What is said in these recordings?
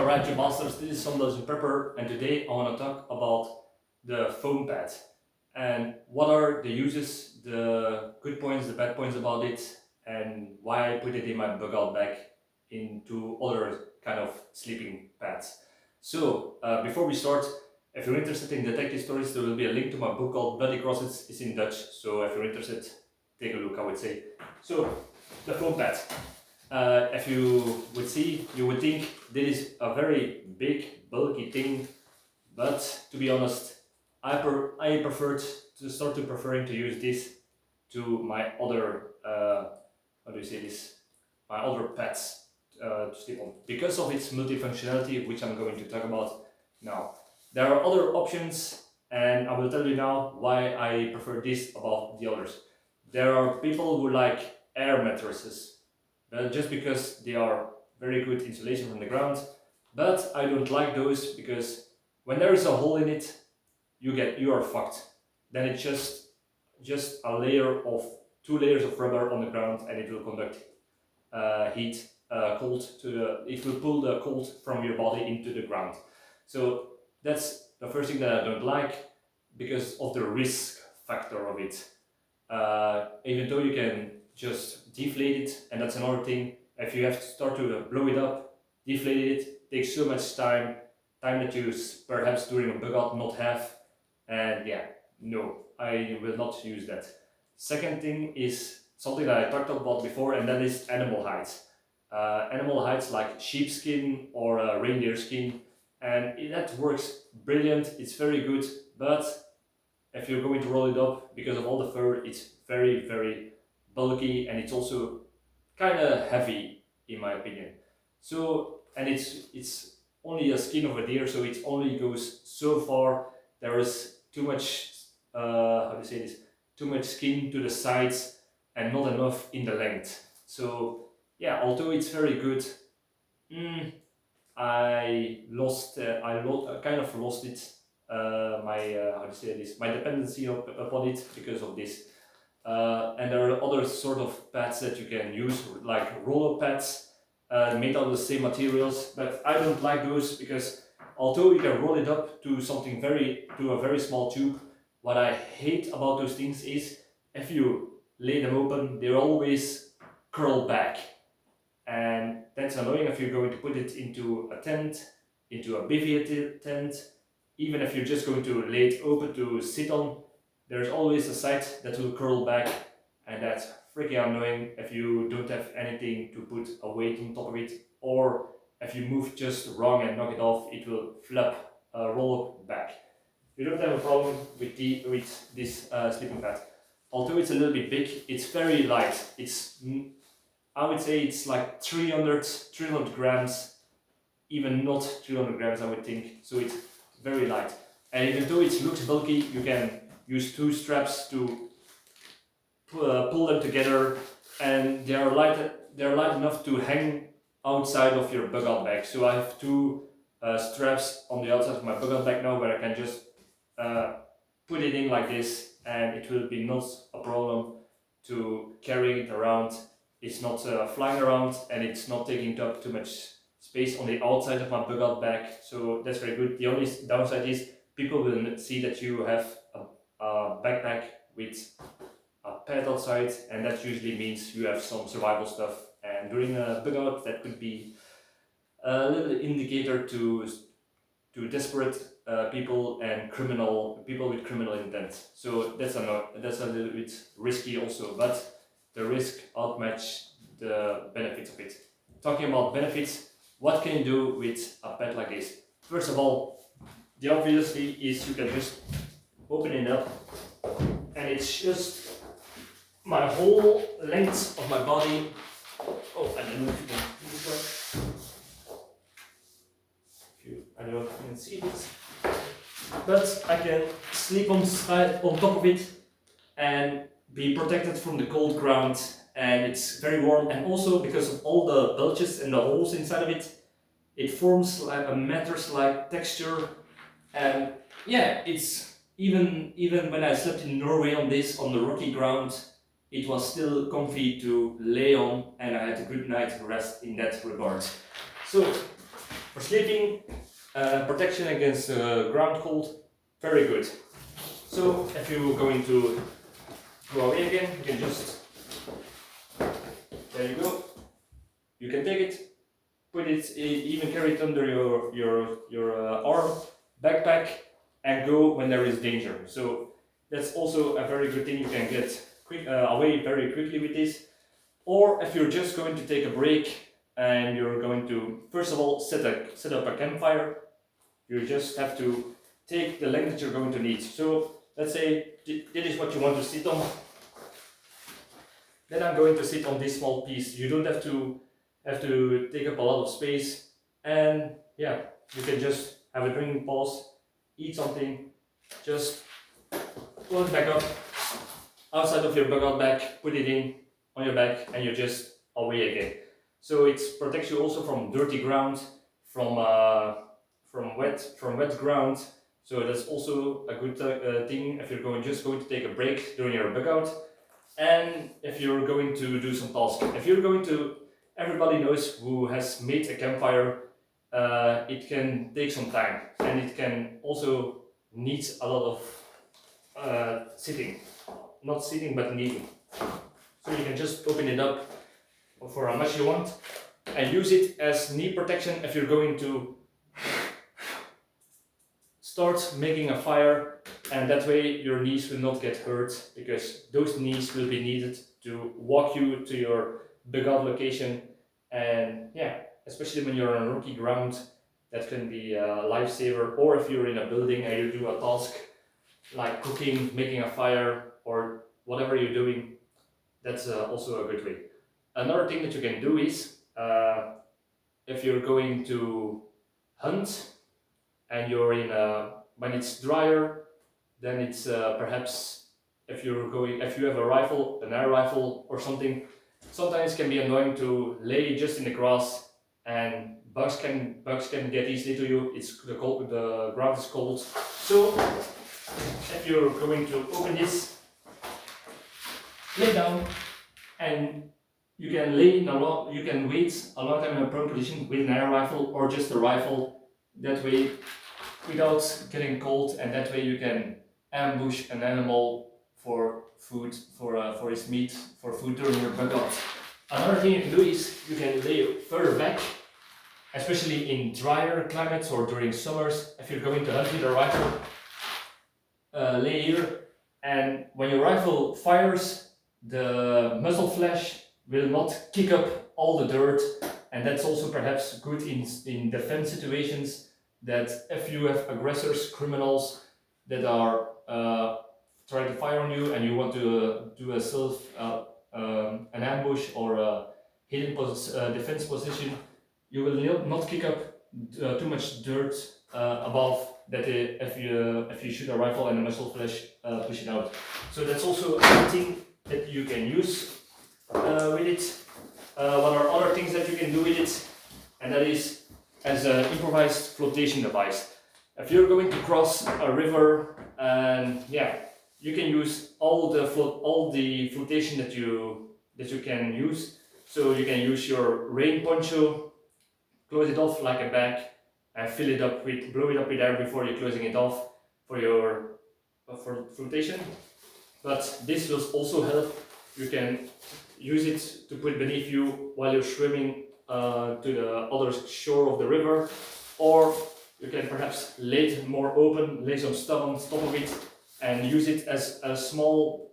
Alright, you masters, this is Some-Belgian-prepper, and today I want to talk about the foam pad and what are the uses, the good points, the bad points about it, and why I put it in my bug out bag into other kind of sleeping pads. So before we start, if you're interested in detective stories, there will be a link to my book called Bloody Crosses. It's in Dutch, so if you're interested, take a look, I would say. So, the foam pad. If you would see, you would think this is a very big, bulky thing, but to be honest, I preferred to start to preferring to use this to my other, how do you say this, my other pads to sleep on, because of its multifunctionality, which I'm going to talk about now. There are other options, and I will tell you now why I prefer this above the others. There are people who like air mattresses, just because they are very good insulation from the ground, but I don't like those because when there is a hole in it, you are fucked. Then it's just a layer of 2 layers of rubber on the ground, and it will conduct heat, cold it will pull the cold from your body into the ground. So that's the first thing that I don't like because of the risk factor of it. Even though you can just deflate it, and that's another thing, if you have to start to blow it up, deflate it, takes so much time that you perhaps during a bug out not have, and yeah, no, I will not use that. Second thing is something that I talked about before, and that is animal hides. Animal hides like sheepskin or reindeer skin, and that works brilliant, it's very good, but if you're going to roll it up, because of all the fur, it's very, very bulky, and it's also kind of heavy, in my opinion. So, and it's only a skin of a deer, so it only goes so far. There is too much, how do you say this? Too much skin to the sides, and not enough in the length. So, yeah, although it's very good, I kind of lost it. How to say this, my dependency upon it because of this. And there are other sort of pads that you can use, like roller pads, made out of the same materials, but I don't like those because although you can roll it up to a very small tube, what I hate about those things is if you lay them open, they always curl back, and that's annoying if you're going to put it into a tent, into a bivy tent. Even if you're just going to lay it open to sit on, there's always a side that will curl back, and that's freaking annoying if you don't have anything to put a weight on top of it, or if you move just wrong and knock it off, it will roll back. You don't have a problem with this sleeping pad. Although it's a little bit big, it's very light. I would say it's like 300 grams, even not 300 grams I would think, so it's very light. And even though it looks bulky, you can use 2 straps to pull them together, and they are light enough to hang outside of your bug out bag. So I have 2 straps on the outside of my bug out bag now, where I can just put it in like this, and it will be not a problem to carry it around. It's not flying around, and it's not taking up too much space on the outside of my bug out bag, so that's very good. The only downside is people will see that you have a backpack with a pad outside, and that usually means you have some survival stuff, and during a bug out that could be a little indicator to desperate people and people with criminal intent. So that's a little bit risky also, but the risk outmatch the benefits of it. Talking about benefits, what can you do with a pad like this? First of all, the obviously is you can just open it up, and it's just my whole length of my body. Oh, I don't know if you can see this one. I don't know if you can see this, but I can sleep on top of it and be protected from the cold ground, and it's very warm, and also because of all the bulges and the holes inside of it, it forms like a mattress-like texture. And yeah, it's even when I slept in Norway on the rocky ground, it was still comfy to lay on, and I had a good night rest in that regard. So For sleeping, protection against ground cold, very good. So if you're going to go away again, you can just, there you go. You can take it, put it, even carry it under your arm, backpack, and go when there is danger. So that's also a very good thing. You can get away very quickly with this. Or if you're just going to take a break and you're going to, first of all, set up a campfire, you just have to take the length that you're going to need. So let's say this is what you want to sit on. Then I'm going to sit on this small piece. You don't have to take up a lot of space, and yeah, you can just have a drinking pause, eat something, just pull it back up outside of your bug-out bag, put it in on your back, and you're just away again. So it protects you also from dirty ground, from wet ground. So that's also a good thing if you're just going to take a break during your bug-out, and if you're going to do some tasks. If you're going to, everybody knows who has made a campfire, it can take some time, and it can also need a lot of sitting. Not sitting, but kneeling. So you can just open it up for how much you want and use it as knee protection if you're going to start making a fire, and that way your knees will not get hurt, because those knees will be needed to walk you to your bug-out location. And yeah, especially when you're on rocky ground, that can be a lifesaver. Or if you're in a building and you do a task like cooking, making a fire, or whatever you're doing, that's also a good way. Another thing that you can do is, if you're going to hunt and you're in when it's drier, then it's perhaps if you have a rifle, an air rifle or something, sometimes it can be annoying to lay just in the grass, and bugs can get easily to you. The ground is cold. So if you're going to open this, lay down, and you can you can wait a long time in a prone position with an air rifle or just a rifle. That way, without getting cold, and that way you can ambush an animal for food, for its meat, for food during your bug-out. Another thing you can do is you can lay further back, especially in drier climates or during summers. If you're going to hunt with a rifle, lay here, and when your rifle fires, the muzzle flash will not kick up all the dirt, and that's also perhaps good in defense situations, that if you have aggressors, criminals that are trying to fire on you and you want to do an ambush or a hidden defense position, you will not kick up too much dirt above that if you shoot a rifle and the muzzle flash push it out. So that's also a thing that you can use with it. What are other things that you can do with it? And that is as an improvised flotation device. If you're going to cross a river, and yeah, you can use all the flotation that you can use. So you can use your rain poncho, close it off like a bag, and blow it up with air before you're closing it off for flotation. But this will also help. You can use it to put beneath you while you're swimming to the other shore of the river, or you can perhaps lay it more open, lay some stuff on top of it, and use it as a small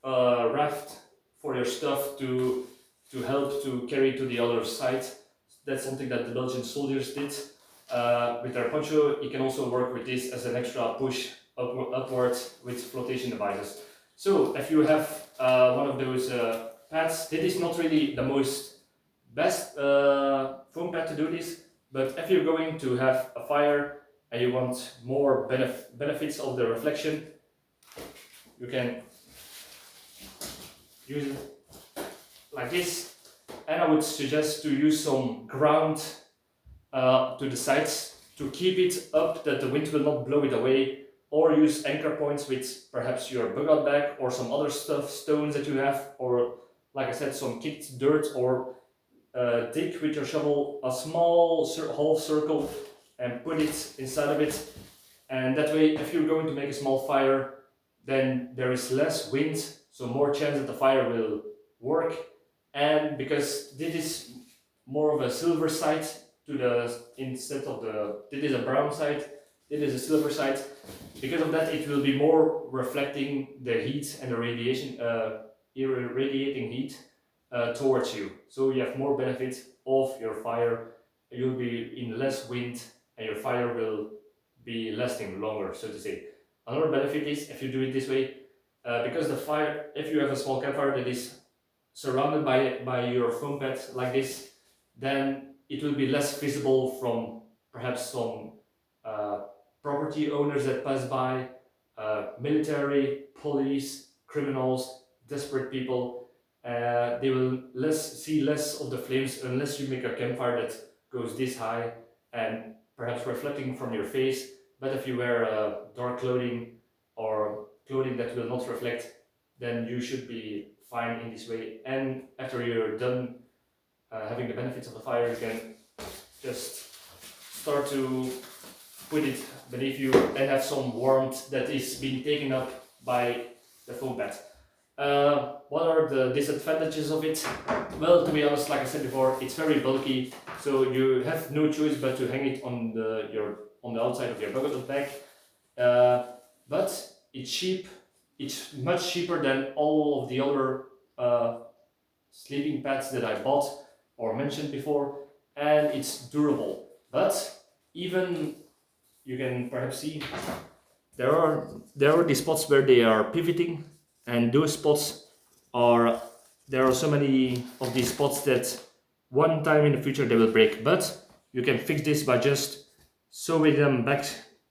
raft for your stuff to help to carry to the other side. That's something that the Belgian soldiers did with their poncho. You can also work with this as an extra push upwards with flotation devices. So if you have one of those pads, this is not really the best foam pad to do this, but if you're going to have a fire and you want more benefits of the reflection, you can use it like this. And I would suggest to use some ground to the sides to keep it up, that the wind will not blow it away, or use anchor points with perhaps your bug-out bag or some other stuff, stones that you have, or like I said, some kicked dirt, or dig with your shovel a small half circle and put it inside of it, and that way if you're going to make a small fire, then there is less wind, so more chance that the fire will work. And because this is more of a silver side to the, instead of the, this is a brown side, this is a silver side, because of that it will be more reflecting the heat and the radiation, irradiating heat towards you, so you have more benefit of your fire. You'll be in less wind and your fire will be lasting longer, so to say. Another benefit is if you do it this way, because the fire, if you have a small campfire that is surrounded by your foam pad like this, then it will be less visible from perhaps some property owners that pass by, military, police, criminals, desperate people. They will see less of the flames unless you make a campfire that goes this high and perhaps reflecting from your face. But if you wear dark clothing or clothing that will not reflect, then you should be fine in this way. And after you're done having the benefits of the fire, you can just start to put it beneath you and have some warmth that is being taken up by the foam pad. What are the disadvantages of it? Well, to be honest, like I said before, it's very bulky, so you have no choice but to hang it on the outside of your bucket bag. But it's cheap. It's much cheaper than all of the other sleeping pads that I bought or mentioned before, and it's durable. But even, you can perhaps see, there are these spots where they are pivoting, and those spots are, there are so many of these spots that one time in the future they will break. But you can fix this by just sewing them back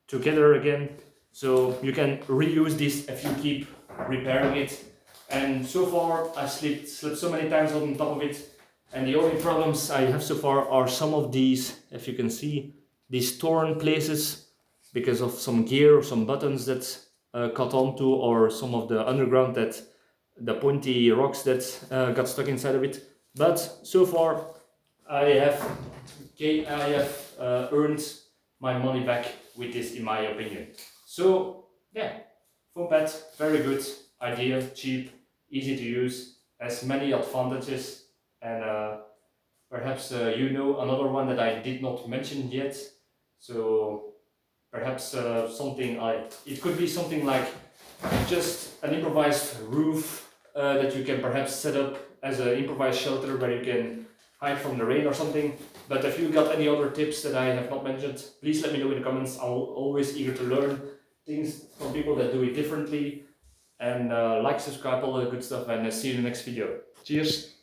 together again, so you can reuse this if you keep repairing it. And so far I've slept so many times on top of it, and the only problems I have so far are some of these, if you can see, these torn places because of some gear or some buttons that caught onto, or some of the underground, that the pointy rocks that got stuck inside of it. But so far I have earned my money back with this, in my opinion. So yeah, foam pad, very good idea, cheap, easy to use, has many advantages. And perhaps you know another one that I did not mention yet. So perhaps something like, it could be something like just an improvised roof that you can perhaps set up as an improvised shelter where you can hide from the rain or something. But if you got any other tips that I have not mentioned, please let me know in the comments. I'm always eager to learn things from people that do it differently. And like, subscribe, all the good stuff, and see you in the next video. Cheers!